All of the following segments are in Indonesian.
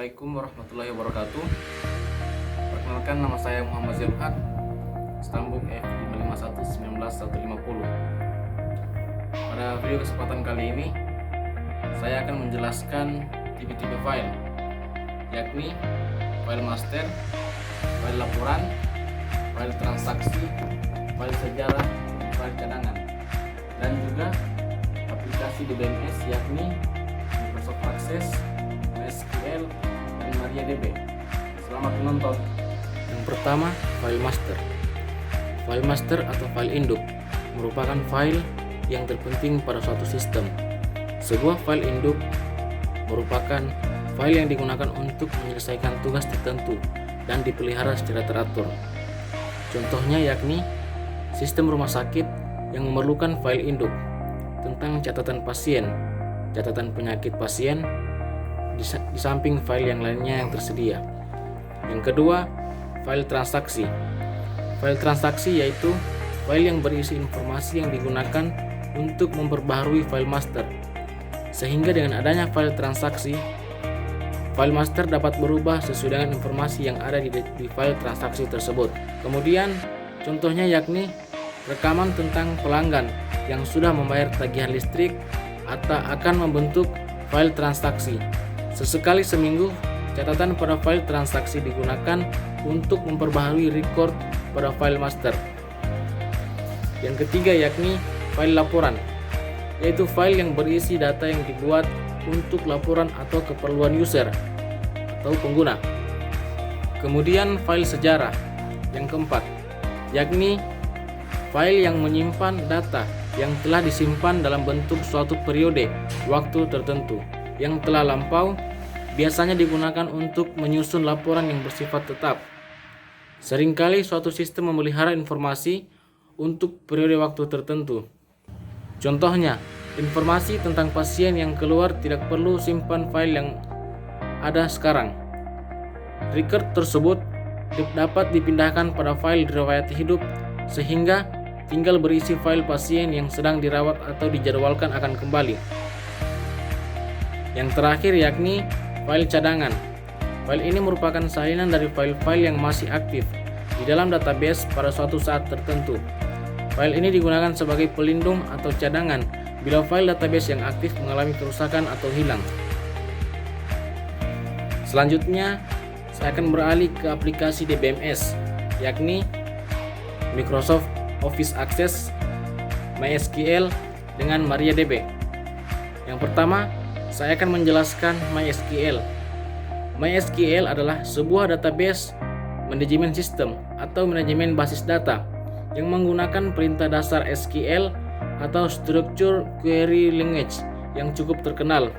Assalamualaikum warahmatullahi wabarakatuh. Perkenalkan, nama saya Muhammad Zilhad, Stambuk F551 Pada video kesempatan kali ini, saya akan menjelaskan tipe-tipe file, yakni file master, file laporan, file transaksi, file sejarah, file cadangan, dan juga aplikasi DBMS yakni Microsoft Access, MySQL, dan MariaDB. Selamat menonton. Yang pertama, file master. File master atau file induk merupakan file yang terpenting pada suatu sistem. Sebuah file induk merupakan file yang digunakan untuk menyelesaikan tugas tertentu dan dipelihara secara teratur. Contohnya yakni sistem rumah sakit yang memerlukan file induk tentang catatan pasien, catatan penyakit pasien, di samping file yang lainnya yang tersedia. Yang kedua, file transaksi. File transaksi yaitu file yang berisi informasi yang digunakan untuk memperbaharui file master. Sehingga dengan adanya file transaksi, file master dapat berubah sesuai dengan informasi yang ada di file transaksi tersebut. Kemudian, contohnya yakni rekaman tentang pelanggan yang sudah membayar tagihan listrik atau akan membentuk file transaksi. Sesekali seminggu, catatan pada file transaksi digunakan untuk memperbaharui record pada file master. Yang ketiga yakni file laporan, yaitu file yang berisi data yang dibuat untuk laporan atau keperluan user atau pengguna. Kemudian file sejarah. Yang keempat, yakni file yang menyimpan data yang telah disimpan dalam bentuk suatu periode waktu tertentu yang telah lampau, biasanya digunakan untuk menyusun laporan yang bersifat tetap. Seringkali suatu sistem memelihara informasi untuk periode waktu tertentu. Contohnya, informasi tentang pasien yang keluar tidak perlu simpan file yang ada sekarang. Record tersebut dapat dipindahkan pada file riwayat hidup sehingga tinggal berisi file pasien yang sedang dirawat atau dijadwalkan akan kembali. Yang terakhir yakni file cadangan. File ini merupakan salinan dari file-file yang masih aktif di dalam database pada suatu saat tertentu. File ini digunakan sebagai pelindung atau cadangan bila file database yang aktif mengalami kerusakan atau hilang. Selanjutnya, saya akan beralih ke aplikasi DBMS, yakni Microsoft Office Access, MySQL, dengan MariaDB. Yang pertama, saya akan menjelaskan MySQL. MySQL adalah sebuah database manajemen sistem atau manajemen basis data yang menggunakan perintah dasar SQL atau Structure Query Language yang cukup terkenal.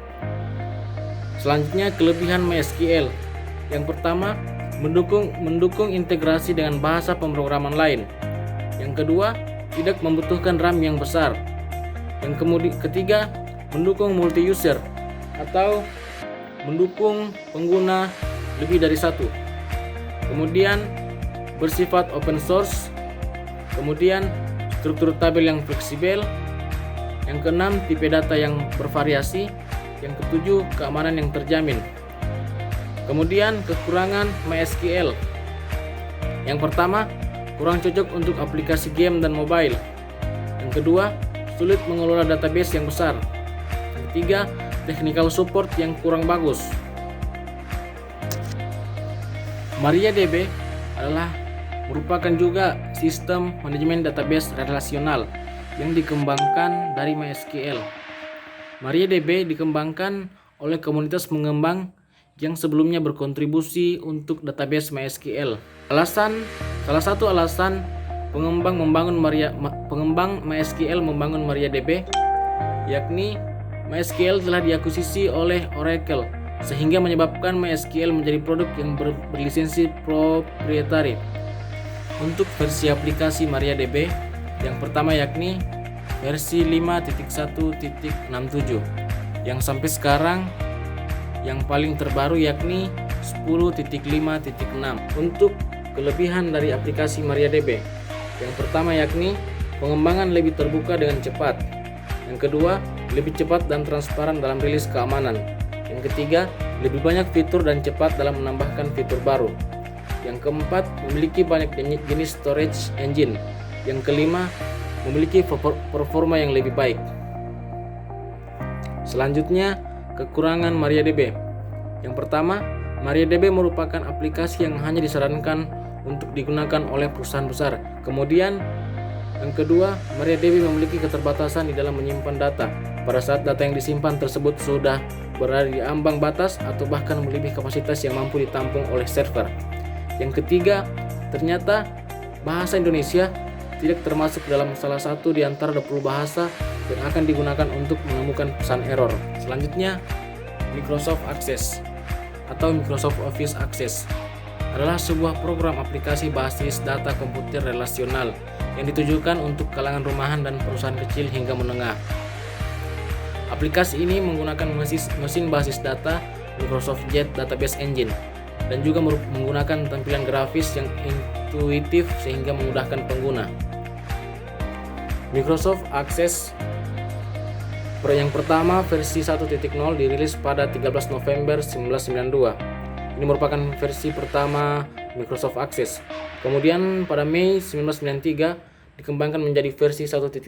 Selanjutnya, kelebihan MySQL. Yang pertama, mendukung integrasi dengan bahasa pemrograman lain. Yang kedua, tidak membutuhkan RAM yang besar. Yang ketiga, mendukung multi-user atau mendukung pengguna lebih dari satu. Kemudian, bersifat open source. Kemudian, struktur tabel yang fleksibel. Yang keenam, tipe data yang bervariasi. Yang ketujuh, keamanan yang terjamin. Kemudian, kekurangan MySQL. Yang pertama, kurang cocok untuk aplikasi game dan mobile. Yang kedua, sulit mengelola database yang besar. Yang ketiga, technical support yang kurang bagus. MariaDB merupakan juga sistem manajemen database relasional yang dikembangkan dari MySQL. MariaDB dikembangkan oleh komunitas pengembang yang sebelumnya berkontribusi untuk database MySQL. Salah satu alasan pengembang MySQL membangun MariaDB yakni MySQL telah diakuisisi oleh Oracle sehingga menyebabkan MySQL menjadi produk yang berlisensi proprietari. Untuk versi aplikasi MariaDB, yang pertama yakni versi 5.1.67 yang sampai sekarang yang paling terbaru yakni 10.5.6. Untuk kelebihan dari aplikasi MariaDB, yang pertama yakni pengembangan lebih terbuka dengan cepat. Yang kedua, lebih cepat dan transparan dalam rilis keamanan. Yang ketiga, lebih banyak fitur dan cepat dalam menambahkan fitur baru. Yang keempat, memiliki banyak jenis storage engine. Yang kelima, memiliki performa yang lebih baik. Selanjutnya, kekurangan MariaDB. Yang pertama, MariaDB merupakan aplikasi yang hanya disarankan untuk digunakan oleh perusahaan besar. Kemudian, yang kedua, MariaDB memiliki keterbatasan di dalam menyimpan data pada saat data yang disimpan tersebut sudah berada di ambang batas atau bahkan melebihi kapasitas yang mampu ditampung oleh server. Yang ketiga, ternyata bahasa Indonesia tidak termasuk dalam salah satu di antara 20 bahasa yang akan digunakan untuk menemukan pesan error. Selanjutnya, Microsoft Access atau Microsoft Office Access adalah sebuah program aplikasi basis data komputer relasional yang ditujukan untuk kalangan rumahan dan perusahaan kecil hingga menengah. Aplikasi ini menggunakan mesin basis data Microsoft Jet Database Engine dan juga menggunakan tampilan grafis yang intuitif sehingga memudahkan pengguna. Microsoft Access yang pertama versi 1.0 dirilis pada 13 November 1992. Ini merupakan versi pertama Microsoft Access. Kemudian pada Mei 1993 dikembangkan menjadi versi 1.1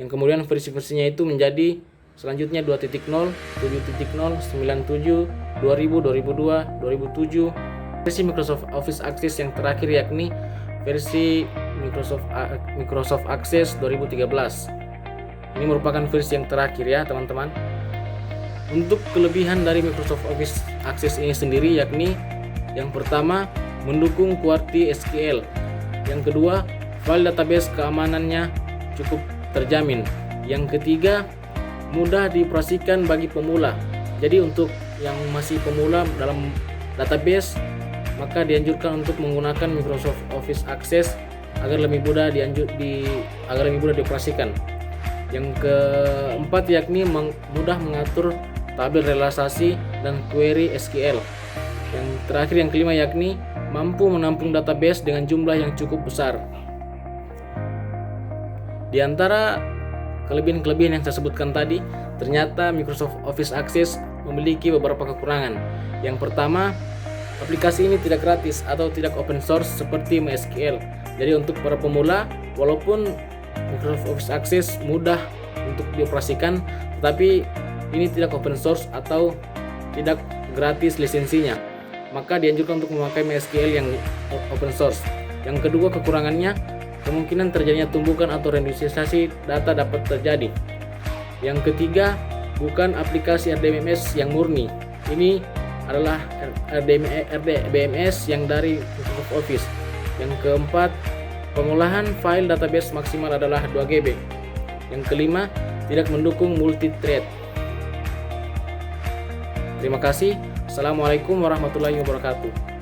yang kemudian versi-versinya itu menjadi selanjutnya 2.0, 7.0, 97, 2000, 2002, 2007. Versi Microsoft Office Access yang terakhir yakni versi Microsoft Access 2013. Ini merupakan versi yang terakhir ya teman-teman. Untuk kelebihan dari Microsoft Office Access ini sendiri yakni yang pertama mendukung QWERTY SQL. Yang kedua, file database keamanannya cukup terjamin. Yang ketiga, mudah dioperasikan bagi pemula. Jadi untuk yang masih pemula dalam database, maka dianjurkan untuk menggunakan Microsoft Office Access agar lebih mudah dioperasikan. Yang keempat yakni mudah mengatur tabel relasasi dan query SQL. Yang terakhir yang kelima yakni mampu menampung database dengan jumlah yang cukup besar. Di antara kelebihan-kelebihan yang saya sebutkan tadi, ternyata Microsoft Office Access memiliki beberapa kekurangan. Yang pertama, aplikasi ini tidak gratis atau tidak open source seperti MySQL. Jadi untuk para pemula, walaupun Microsoft Office Access mudah untuk dioperasikan, tetapi ini tidak open source atau tidak gratis lisensinya, maka dianjurkan untuk memakai MySQL yang open source. Yang kedua kekurangannya, kemungkinan terjadinya tumbukan atau randomisasi data dapat terjadi. Yang ketiga, bukan aplikasi RDBMS yang murni. Ini adalah RDBMS yang dari Microsoft Office. Yang keempat, pengolahan file database maksimal adalah 2 GB. Yang kelima, tidak mendukung multi-thread. Terima kasih. Assalamualaikum warahmatullahi wabarakatuh.